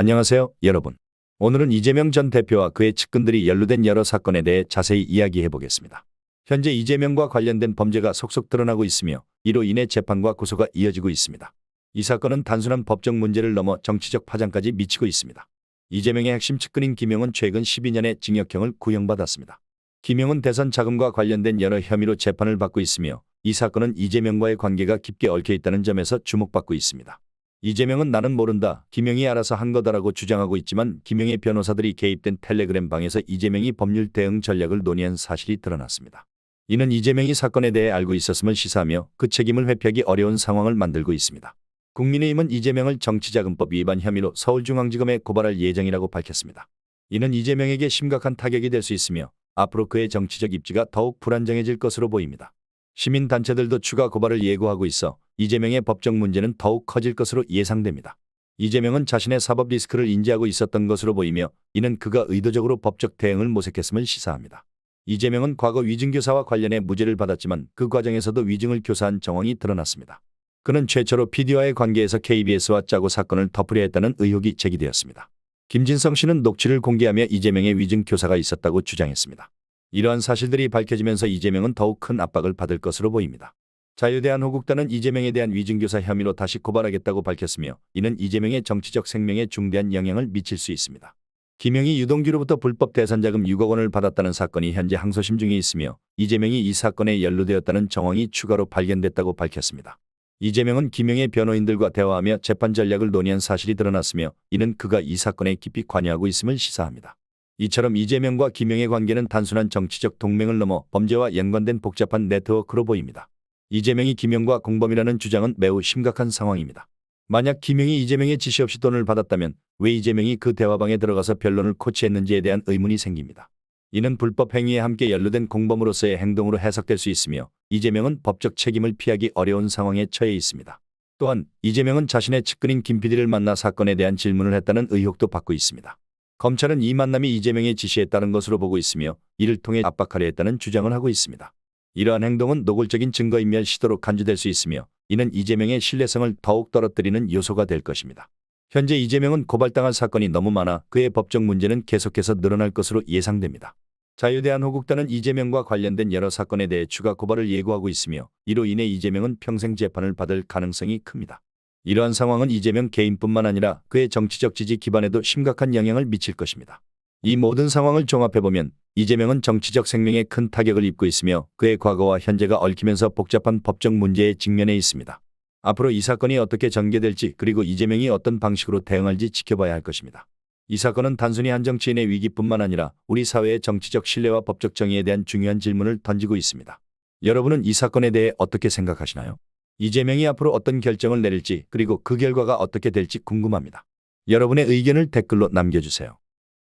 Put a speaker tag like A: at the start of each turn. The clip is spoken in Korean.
A: 안녕하세요, 여러분. 오늘은 이재명 전 대표와 그의 측근들이 연루된 여러 사건에 대해 자세히 이야기해 보겠습니다. 현재 이재명과 관련된 범죄가 속속 드러나고 있으며 이로 인해 재판과 고소가 이어지고 있습니다. 이 사건은 단순한 법적 문제를 넘어 정치적 파장까지 미치고 있습니다. 이재명의 핵심 측근인 김용은 최근 12년의 징역형을 구형받았습니다. 김용은 대선 자금과 관련된 여러 혐의로 재판을 받고 있으며 이 사건은 이재명과의 관계가 깊게 얽혀 있다는 점에서 주목받고 있습니다. 이재명은 나는 모른다, 김용이 알아서 한 거다라고 주장하고 있지만 김용의 변호사들이 개입된 텔레그램 방에서 이재명이 법률 대응 전략을 논의한 사실이 드러났습니다. 이는 이재명이 사건에 대해 알고 있었음을 시사하며 그 책임을 회피하기 어려운 상황을 만들고 있습니다. 국민의힘은 이재명을 정치자금법 위반 혐의로 서울중앙지검에 고발할 예정이라고 밝혔습니다. 이는 이재명에게 심각한 타격이 될 수 있으며 앞으로 그의 정치적 입지가 더욱 불안정해질 것으로 보입니다. 시민단체들도 추가 고발을 예고하고 있어 이재명의 법적 문제는 더욱 커질 것으로 예상됩니다. 이재명은 자신의 사법 리스크를 인지하고 있었던 것으로 보이며 이는 그가 의도적으로 법적 대응을 모색했음을 시사합니다. 이재명은 과거 위증교사와 관련해 무죄를 받았지만 그 과정에서도 위증을 교사한 정황이 드러났습니다. 그는 최초로 PD와의 관계에서 KBS와 짜고 사건을 덮으려 했다는 의혹이 제기되었습니다. 김진성 씨는 녹취를 공개하며 이재명의 위증 교사가 있었다고 주장했습니다. 이러한 사실들이 밝혀지면서 이재명은 더욱 큰 압박을 받을 것으로 보입니다. 자유대한호국단은 이재명에 대한 위증교사 혐의로 다시 고발하겠다고 밝혔으며 이는 이재명의 정치적 생명에 중대한 영향을 미칠 수 있습니다. 김용이 유동규로부터 불법 대선자금 6억 원을 받았다는 사건이 현재 항소심 중에 있으며 이재명이 이 사건에 연루되었다는 정황이 추가로 발견됐다고 밝혔습니다. 이재명은 김용의 변호인들과 대화하며 재판 전략을 논의한 사실이 드러났으며 이는 그가 이 사건에 깊이 관여하고 있음을 시사합니다. 이처럼 이재명과 김용의 관계는 단순한 정치적 동맹을 넘어 범죄와 연관된 복잡한 네트워크로 보입니다. 이재명이 김용과 공범이라는 주장은 매우 심각한 상황입니다. 만약 김용이 이재명의 지시 없이 돈을 받았다면 왜 이재명이 그 대화방에 들어가서 변론을 코치했는지에 대한 의문이 생깁니다. 이는 불법 행위에 함께 연루된 공범으로서의 행동으로 해석될 수 있으며 이재명은 법적 책임을 피하기 어려운 상황에 처해 있습니다. 또한 이재명은 자신의 측근인 김 PD를 만나 사건에 대한 질문을 했다는 의혹도 받고 있습니다. 검찰은 이 만남이 이재명의 지시에 따른 것으로 보고 있으며 이를 통해 압박하려 했다는 주장을 하고 있습니다. 이러한 행동은 노골적인 증거인멸 시도로 간주될 수 있으며 이는 이재명의 신뢰성을 더욱 떨어뜨리는 요소가 될 것입니다. 현재 이재명은 고발당할 사건이 너무 많아 그의 법적 문제는 계속해서 늘어날 것으로 예상됩니다. 자유대한호국단은 이재명과 관련된 여러 사건에 대해 추가 고발을 예고하고 있으며 이로 인해 이재명은 평생 재판을 받을 가능성이 큽니다. 이러한 상황은 이재명 개인뿐만 아니라 그의 정치적 지지 기반에도 심각한 영향을 미칠 것입니다. 이 모든 상황을 종합해보면 이재명은 정치적 생명에 큰 타격을 입고 있으며 그의 과거와 현재가 얽히면서 복잡한 법적 문제에 직면해 있습니다. 앞으로 이 사건이 어떻게 전개될지 그리고 이재명이 어떤 방식으로 대응할지 지켜봐야 할 것입니다. 이 사건은 단순히 한 정치인의 위기뿐만 아니라 우리 사회의 정치적 신뢰와 법적 정의에 대한 중요한 질문을 던지고 있습니다. 여러분은 이 사건에 대해 어떻게 생각하시나요? 이재명이 앞으로 어떤 결정을 내릴지 그리고 그 결과가 어떻게 될지 궁금합니다. 여러분의 의견을 댓글로 남겨주세요.